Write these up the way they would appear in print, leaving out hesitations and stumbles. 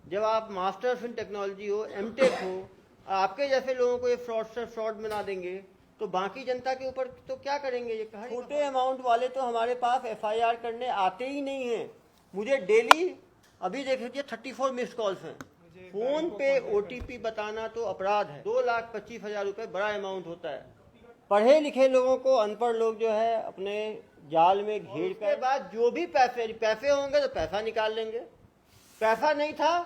जब आप masters in technology हो, एमटेक हो, आपके जैसे लोगों को ये फ्रॉड बना देंगे तो बाकी जनता के ऊपर तो क्या करेंगे? ये कहा छोटे अमाउंट वाले तो हमारे पास एफआईआर करने आते ही नहीं हैं। मुझे डेली अभी देख लीजिए 34 मिस कॉल्स हैं। फोन पे ओटीपी बताना तो अपराध है। 2,25,000 रुपए बड़ा अमाउंट होता है। पढ़े लिखे लोगों को अनपढ़ लोग जो है अपने जाल में घेर कर, बाद जो भी पैसे होंगे तो पैसा निकाल लेंगे, पैसा नहीं था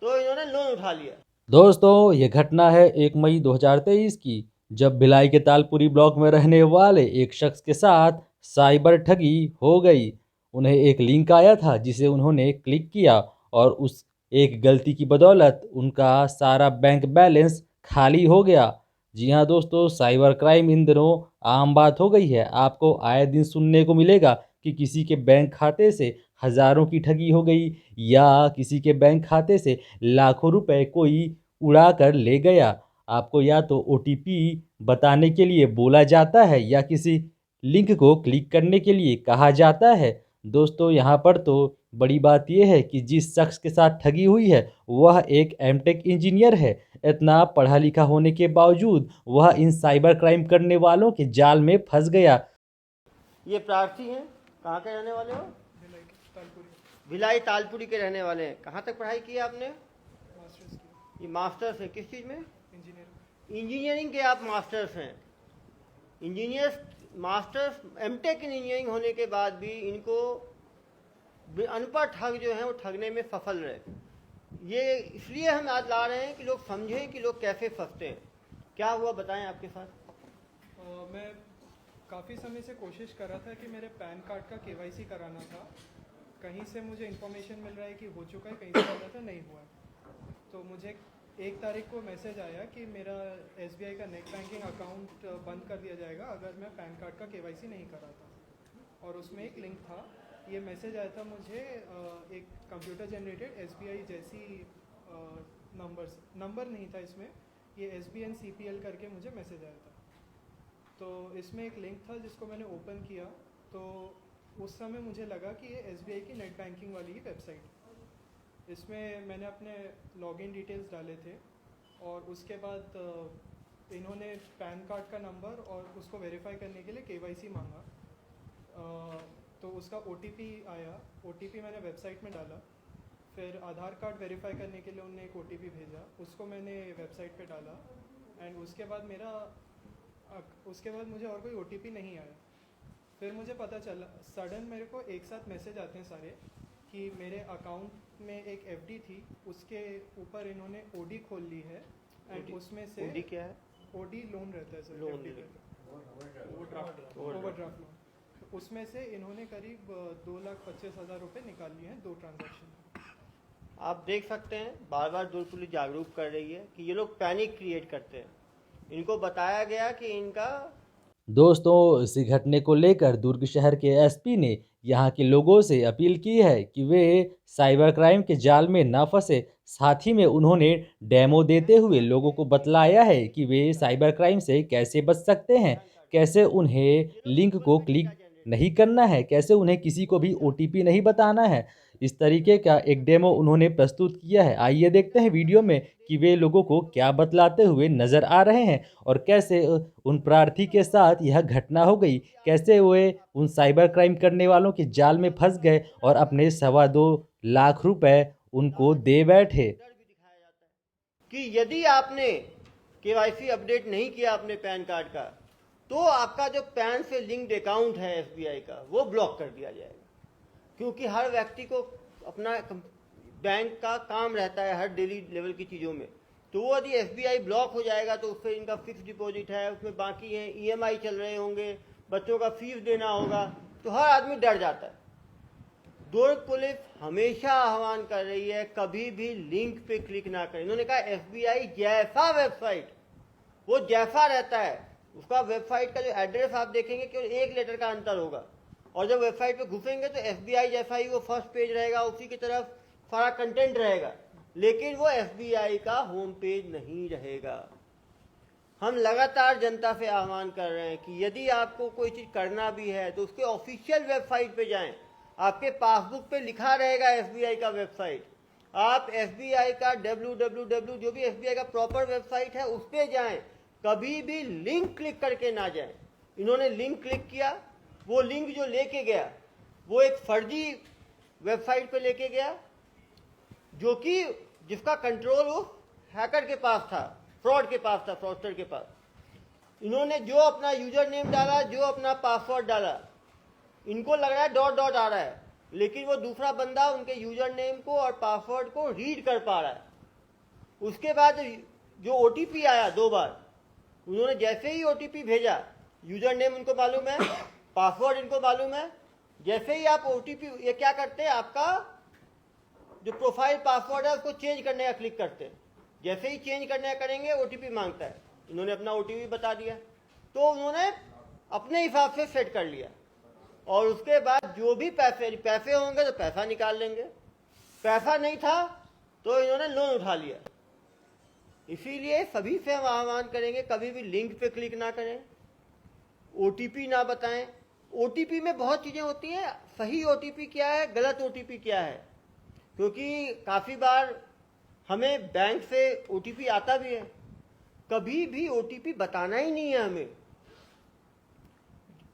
तो इन्होंने लोन उठा लिया। दोस्तों ये घटना है 1 मई 2023 की, जब भिलाई के तालपुरी ब्लॉक में रहने वाले एक शख्स के साथ साइबर ठगी हो गई। उन्हें एक लिंक आया था जिसे उन्होंने क्लिक किया और उस एक गलती की बदौलत उनका सारा बैंक बैलेंस खाली हो गया। जी हाँ दोस्तों, साइबर क्राइम इन दिनों आम बात हो गई है। आपको आए दिन सुनने को मिलेगा कि किसी के बैंक खाते से हजारों की ठगी हो गई या किसी के बैंक खाते से लाखों रुपए कोई उड़ा कर ले गया। आपको या तो ओटीपी बताने के लिए बोला जाता है या किसी लिंक को क्लिक करने के लिए कहा जाता है। दोस्तों यहाँ पर तो बड़ी बात यह है कि जिस शख्स के साथ ठगी हुई है वह एक एमटेक इंजीनियर है। इतना पढ़ा लिखा होने के बावजूद वह इन साइबर क्राइम करने वालों के जाल में फंस गया। ये प्रार्थी हैं, कहाँ के रहने वाले हो? भिलाई तालपुरी के रहने वाले हैं। कहाँ तक पढ़ाई की है आपने? ये मास्टर्स है किस चीज़ में? इंजीनियरिंग के आप मास्टर्स हैं। Engineers masters MTech in engineering होने के बाद भी इनको अनपढ़ ठग जो हैं वो ठगने में सफल रहे। ये इसलिए हम आज ला रहे हैं कि लोग समझें कि लोग कैसे फंसते हैं। क्या हुआ बताएं आपके साथ? मैं काफ़ी समय से कोशिश कर रहा था कि मेरे पैन कार्ड का केवाईसी कराना था। कहीं से मुझे इन्फॉर्मेशन मिल रहा है कि हो चुका है, कहीं से मिल रहा था नहीं हुआ है। तो मुझे 1 तारीख को मैसेज आया कि मेरा एसबीआई का नेट बैंकिंग अकाउंट बंद कर दिया जाएगा अगर मैं पैन कार्ड का केवाईसी नहीं कराता। और उसमें एक लिंक था। ये मैसेज आया था मुझे एक कंप्यूटर जनरेटेड एसबीआई जैसी नंबर नहीं था इसमें, ये SBN CPL करके मुझे मैसेज आया था। तो इसमें एक लिंक था जिसको मैंने ओपन किया तो उस समय मुझे लगा कि ये SBI की नेट बैंकिंग वाली ही वेबसाइट। इसमें मैंने अपने लॉगिन डिटेल्स डाले थे और उसके बाद इन्होंने पैन कार्ड का नंबर और उसको वेरीफाई करने के लिए केवाईसी मांगा। तो उसका OTP आया। OTP मैंने वेबसाइट में डाला। फिर आधार कार्ड वेरीफाई करने के लिए उन्होंने एक OTP भेजा, उसको मैंने वेबसाइट पे डाला। एंड उसके बाद मुझे और कोई OTP नहीं आया। फिर मुझे पता चला सडन मेरे को एक साथ मैसेज आते हैं सारे कि मेरे अकाउंट में एक FD थी, उसके ऊपर इन्होंने OD खोल ली है। एंड उसमें से OD क्या है? OD लोन रहता है सर, ओवरड्राफ्ट लोन। उसमें से इन्होंने करीब 2,25,000 रुपये निकाल लिए हैं 2 ट्रांजैक्शन। आप देख सकते हैं बार बार दुर्ग पुलिस जागरूक कर रही है कि ये लोग पैनिक क्रिएट करते हैं। इनको बताया गया कि इनका दोस्तों इसी घटने को लेकर दुर्ग शहर के एसपी ने यहाँ के लोगों से अपील की है कि वे साइबर क्राइम के जाल में ना फंसे। साथ ही में उन्होंने डेमो देते हुए लोगों को बतलाया है कि वे साइबर क्राइम से कैसे बच सकते हैं, कैसे उन्हें लिंक को क्लिक नहीं करना है, कैसे उन्हें किसी को भी OTP नहीं बताना है। इस तरीके का एक डेमो उन्होंने प्रस्तुत किया है। आइए देखते हैं वीडियो में कि वे लोगों को क्या बतलाते हुए नजर आ रहे हैं और कैसे उन प्रार्थी के साथ यह घटना हो गई, कैसे वे उन साइबर क्राइम करने वालों के जाल में फंस गए और अपने 2.25 लाख रुपए उनको दे बैठे। कि यदि आपने केवाईसी अपडेट नहीं किया अपने पैन कार्ड का तो आपका जो पैन से लिंक्ड अकाउंट है SBI का वो ब्लॉक कर दिया जाएगा। क्योंकि हर व्यक्ति को अपना बैंक का काम रहता है हर डेली लेवल की चीज़ों में। तो वो यदि SBI ब्लॉक हो जाएगा तो उससे इनका फिक्स डिपॉजिट है, उसमें बाकी है, EMI चल रहे होंगे, बच्चों का फीस देना होगा, तो हर आदमी डर जाता है। दुर्ग पुलिस हमेशा आह्वान कर रही है कभी भी लिंक पे क्लिक ना करें। इन्होंने कहा SBI जैसा वेबसाइट वो जैसा रहता है, उसका वेबसाइट का जो एड्रेस आप देखेंगे केवल 1 लेटर का अंतर होगा और जब वेबसाइट पे घुसेंगे तो SBI जैसा ही वो फर्स्ट पेज रहेगा, उसी की तरफ सारा कंटेंट रहेगा, लेकिन वो SBI का होम पेज नहीं रहेगा। हम लगातार जनता से आह्वान कर रहे हैं कि यदि आपको कोई चीज़ करना भी है तो उसके ऑफिशियल वेबसाइट पे जाएं। आपके पासबुक पे लिखा रहेगा SBI का वेबसाइट, आप SBI का www जो भी SBI का प्रॉपर वेबसाइट है उस पर जाएं, कभी भी लिंक क्लिक करके ना जाएं। इन्होंने लिंक क्लिक किया, वो लिंक जो लेके गया वो एक फर्जी वेबसाइट पे लेके गया, जो कि जिसका कंट्रोल उस हैकर के पास था, फ्रॉड के पास था, फ्रॉडस्टर के पास। इन्होंने जो अपना यूजर नेम डाला, जो अपना पासवर्ड डाला, इनको लग रहा है डॉट डॉट आ रहा है, लेकिन वो दूसरा बंदा उनके यूजर नेम को और पासवर्ड को रीड कर पा रहा है। उसके बाद जो OTP आया 2 बार, उन्होंने जैसे ही OTP भेजा, यूजर नेम उनको मालूम है, पासवर्ड इनको मालूम है, जैसे ही आप OTP, ये क्या करते हैं, आपका जो प्रोफाइल पासवर्ड है उसको चेंज करने का क्लिक करते हैं। जैसे ही चेंज करने का करेंगे OTP मांगता है। इन्होंने अपना OTP बता दिया, तो उन्होंने अपने हिसाब से सेट कर लिया, और उसके बाद जो भी पैसे होंगे तो पैसा निकाल लेंगे, पैसा नहीं था तो इन्होंने लोन उठा लिया। इसीलिए सभी से हम आह्वान करेंगे, कभी भी लिंक पे क्लिक ना करें, OTP ना बताएं। OTP में बहुत चीज़ें होती हैं, सही OTP क्या है, गलत OTP क्या है, क्योंकि काफ़ी बार हमें बैंक से OTP आता भी है। कभी भी OTP बताना ही नहीं है हमें।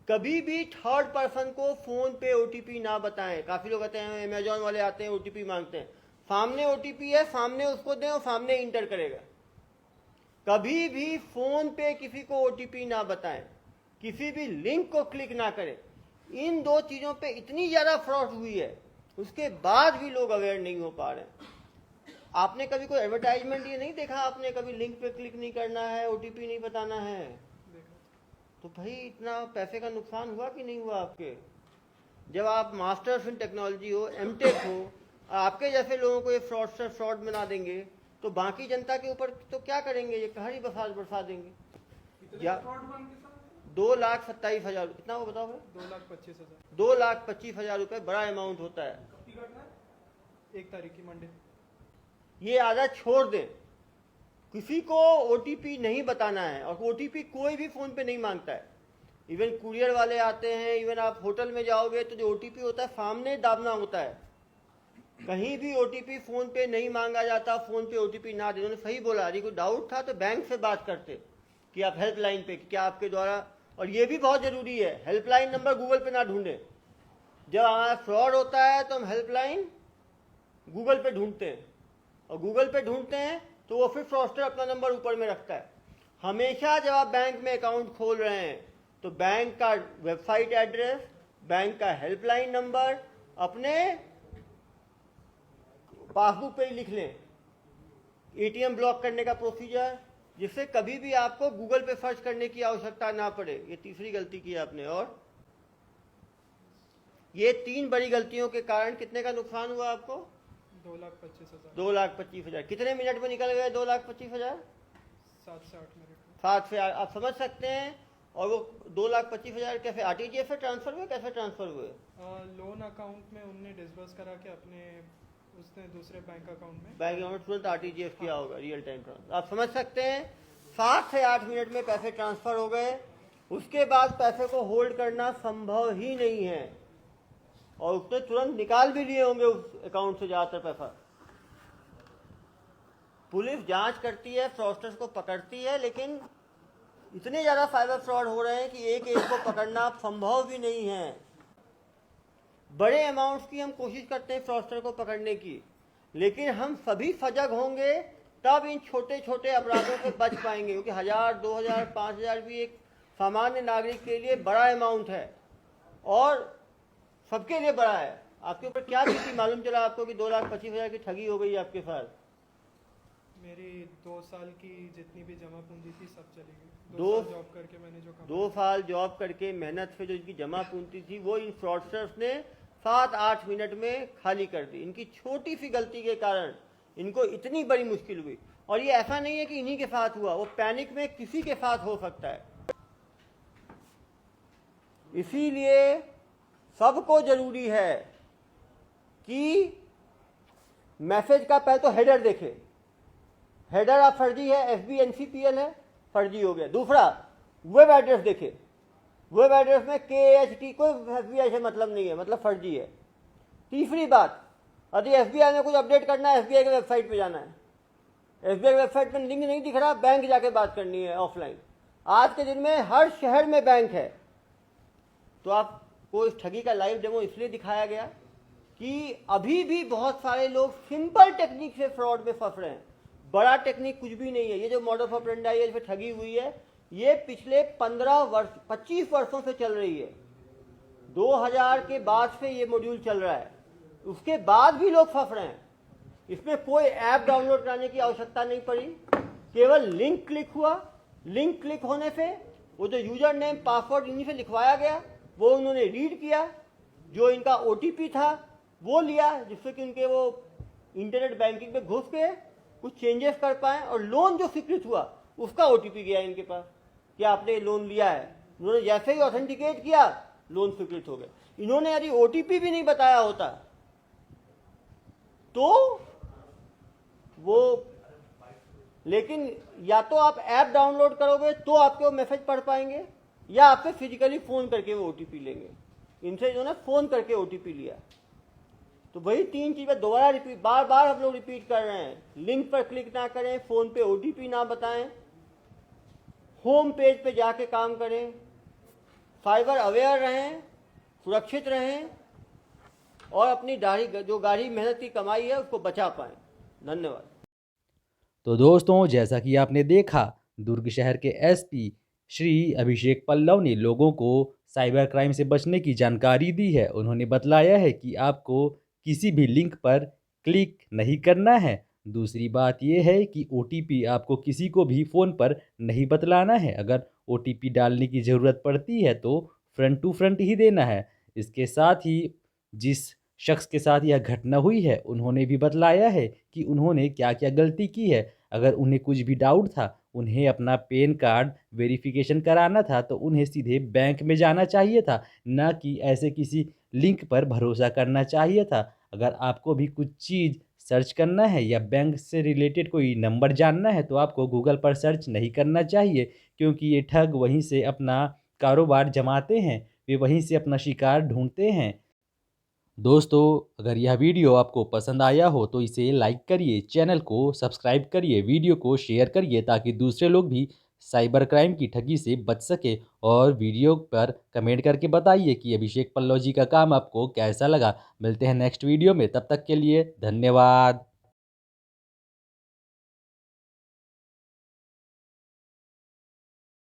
कभी भी थर्ड पर्सन को फोन पे OTP ना बताएं। काफी लोग कहते हैं, अमेजोन वाले आते हैं OTP मांगते हैं, सामने OTP है, सामने उसको दें और सामने इंटर करेगा। कभी भी फोन पे किसी को OTP ना बताएं, किसी भी लिंक को क्लिक ना करें। इन 2 चीजों पे इतनी ज्यादा फ्रॉड हुई है, उसके बाद भी लोग अवेयर नहीं हो पा रहे हैं। आपने कभी कोई एडवर्टाइजमेंट ये नहीं देखा, आपने कभी लिंक पे क्लिक नहीं करना है, OTP नहीं बताना है, तो भाई इतना पैसे का नुकसान हुआ कि नहीं हुआ आपके? जब आप मास्टर्स इन टेक्नोलॉजी हो, MTech हो, आपके जैसे लोगों को ये फ्रॉड बना देंगे, तो बाकी जनता के ऊपर तो क्या करेंगे, ये कहरी बरसा देंगे। या 2,27,000, कितना वो बताओ भाई? 2,25,000। 2,25,000 रुपये बड़ा अमाउंट होता है। 1 तारीख की मंडे। ये आदत छोड़ दें, किसी को OTP नहीं बताना है, और OTP कोई भी फोन पे नहीं मांगता है। इवन कुरियर वाले आते हैं, इवन आप होटल में जाओगे तो जो OTP होता है सामने दाबना होता है। कहीं भी OTP फोन पे नहीं मांगा जाता, फोन पे OTP ना दे। उन्होंने सही बोला, यदि कोई डाउट था तो बैंक से बात करते कि आप हेल्पलाइन पे, क्या आपके द्वारा, और ये भी बहुत जरूरी है, हेल्पलाइन नंबर गूगल पे ना ढूंढे। जब हमारा फ्रॉड होता है तो हम हेल्पलाइन गूगल पे ढूंढते हैं, और गूगल पे ढूंढते हैं तो वो फिर फ्रॉडस्टर अपना नंबर ऊपर में रखता है। हमेशा जब आप बैंक में अकाउंट खोल रहे हैं तो बैंक का वेबसाइट एड्रेस, बैंक का हेल्पलाइन नंबर अपने पासबुक पे ही लिख लें। ATM ब्लॉक करने का प्रोसीजर, जिससे कभी भी आपको गूगल पे सर्च करने की आवश्यकता ना पड़े। ये तीसरी गलती की आपने। और ये 3 बड़ी गलतियों के कारण कितने का नुकसान हुआ आपको? 2,25,000। 2,25,000। कितने मिनट में निकल गए 2,25,000? 7 से 8 मिनट में। 7 से 8, आप समझ सकते हैं। और वो 2,25,000 कैसे RTGS से ट्रांसफर हुए, कैसे ट्रांसफर हुए? लोन अकाउंट में उनने डिसबर्स करा के अपने उसने दूसरे बैंक अकाउंट में, बैंक अकाउंट तुरंत RTGS किया होगा, रियल टाइम ट्रांसफर। आप समझ सकते हैं 7 से 8 मिनट में पैसे ट्रांसफर हो गए। उसके बाद पैसे को होल्ड करना संभव ही नहीं है, और उसने तुरंत निकाल भी लिए होंगे उस अकाउंट से ज्यादातर पैसा। पुलिस जांच करती है, फ्रॉडस्टर्स को पकड़ती है, लेकिन इतने ज्यादा साइबर फ्रॉड हो रहे हैं कि एक को पकड़ना संभव भी नहीं है। बड़े अमाउंट्स की हम कोशिश करते हैं फ्रॉडस्टर को पकड़ने की, लेकिन हम सभी सजग होंगे तब इन छोटे छोटे अपराधों से बच पाएंगे, क्योंकि 1,000, 2,000, 5,000 भी एक सामान्य नागरिक के लिए बड़ा अमाउंट है, और सबके लिए बड़ा है। आपके ऊपर क्या बीती? मालूम चला आपको कि 2,25,000 की ठगी हो गई आपके साथ। मेरी 2 साल की जितनी भी जमा पूंजी थी सब चली गई। 2 साल जॉब करके मैंने जो कमाया, 2 साल जॉब करके मेहनत से जो इनकी जमा पूंजी थी वो इन फ्रॉडस्टर्स ने 7-8 मिनट में खाली कर दी। इनकी छोटी सी गलती के कारण इनको इतनी बड़ी मुश्किल हुई। और ये ऐसा नहीं है कि इन्हीं के साथ हुआ, वो पैनिक में किसी के साथ हो सकता है। इसीलिए सबको जरूरी है कि मैसेज का पहले तो हेडर देखे। हेडर आप फर्जी है, SBNCPL है, फर्जी हो गया। दूसरा, वेब एड्रेस देखे। वेब एड्रेस में KHT कोई FBI से मतलब नहीं है, मतलब फर्जी है। तीसरी बात, यदि एसबीआई में कुछ अपडेट करना है, एसबीआई की वेबसाइट पे जाना है। एसबीआई वेबसाइट में लिंक नहीं दिख रहा, बैंक जाके बात करनी है ऑफलाइन। आज के दिन में हर शहर में बैंक है। तो आपको इस ठगी का लाइव डेमो इसलिए दिखाया गया कि अभी भी बहुत सारे लोग सिंपल टेक्निक से फ्रॉड में फंस रहे हैं। बड़ा टेक्निक कुछ भी नहीं है। ये जो मॉडल ऑफ ऑपरेंडाई है, इसमें ठगी हुई है, ये पिछले 25 वर्षों से चल रही है। 2000 के बाद से ये मॉड्यूल चल रहा है, उसके बाद भी लोग फंस रहे हैं। इसमें कोई ऐप डाउनलोड कराने की आवश्यकता नहीं पड़ी, केवल लिंक क्लिक हुआ। लिंक क्लिक होने से वो जो यूजर नेम पासवर्ड इन्हीं से लिखवाया गया, वो उन्होंने रीड किया, जो इनका ओटीपी था वो लिया, जिससे कि उनके वो इंटरनेट बैंकिंग पे घुस के कुछ चेंजेस कर पाए, और लोन जो स्वीकृत हुआ उसका ओटीपी गया इनके पास कि आपने लोन लिया है। उन्होंने जैसे ही ऑथेंटिकेट किया, लोन स्वीकृत हो गए। इन्होंने यदि ओटीपी भी नहीं बताया होता तो वो, लेकिन या तो आप ऐप डाउनलोड करोगे तो आपके वो मैसेज पढ़ पाएंगे, या आपसे फिजिकली फोन करके वो ओटीपी लेंगे। इनसे इन्होंने फोन करके ओटीपी लिया। तो वही 3 चीजें दोबारा रिपीट, बार बार हम लोग रिपीट कर रहे हैं। लिंक पर क्लिक ना करें, फोन पे ओटीपी ना बताएं, होम पेज पे जाके काम करें, साइबर अवेयर रहें, सुरक्षित रहें, और अपनी जो गाढ़ी मेहनत की कमाई है उसको बचा पाएं। धन्यवाद। तो दोस्तों, जैसा कि आपने देखा, दुर्ग शहर के एसपी श्री अभिषेक पल्लव ने लोगों को साइबर क्राइम से बचने की जानकारी दी है। उन्होंने बतलाया है कि आपको किसी भी लिंक पर क्लिक नहीं करना है। दूसरी बात यह है कि ओटीपी आपको किसी को भी फ़ोन पर नहीं बतलाना है। अगर ओटीपी डालने की ज़रूरत पड़ती है तो फ्रंट टू फ्रंट ही देना है। इसके साथ ही जिस शख्स के साथ यह घटना हुई है, उन्होंने भी बतलाया है कि उन्होंने क्या क्या गलती की है। अगर उन्हें कुछ भी डाउट था, उन्हें अपना पैन कार्ड वेरिफिकेशन कराना था, तो उन्हें सीधे बैंक में जाना चाहिए था, ना कि ऐसे किसी लिंक पर भरोसा करना चाहिए था। अगर आपको भी कुछ चीज़ सर्च करना है या बैंक से रिलेटेड कोई नंबर जानना है, तो आपको गूगल पर सर्च नहीं करना चाहिए, क्योंकि ये ठग वहीं से अपना कारोबार जमाते हैं, वे वहीं से अपना शिकार ढूंढते हैं। दोस्तों, अगर यह वीडियो आपको पसंद आया हो तो इसे लाइक करिए, चैनल को सब्सक्राइब करिए, वीडियो को शेयर करिए, ताकि दूसरे लोग भी साइबर क्राइम की ठगी से बच सके। और वीडियो पर कमेंट करके बताइए कि अभिषेक पल्लव जी का काम आपको कैसा लगा। मिलते हैं नेक्स्ट वीडियो में, तब तक के लिए धन्यवाद।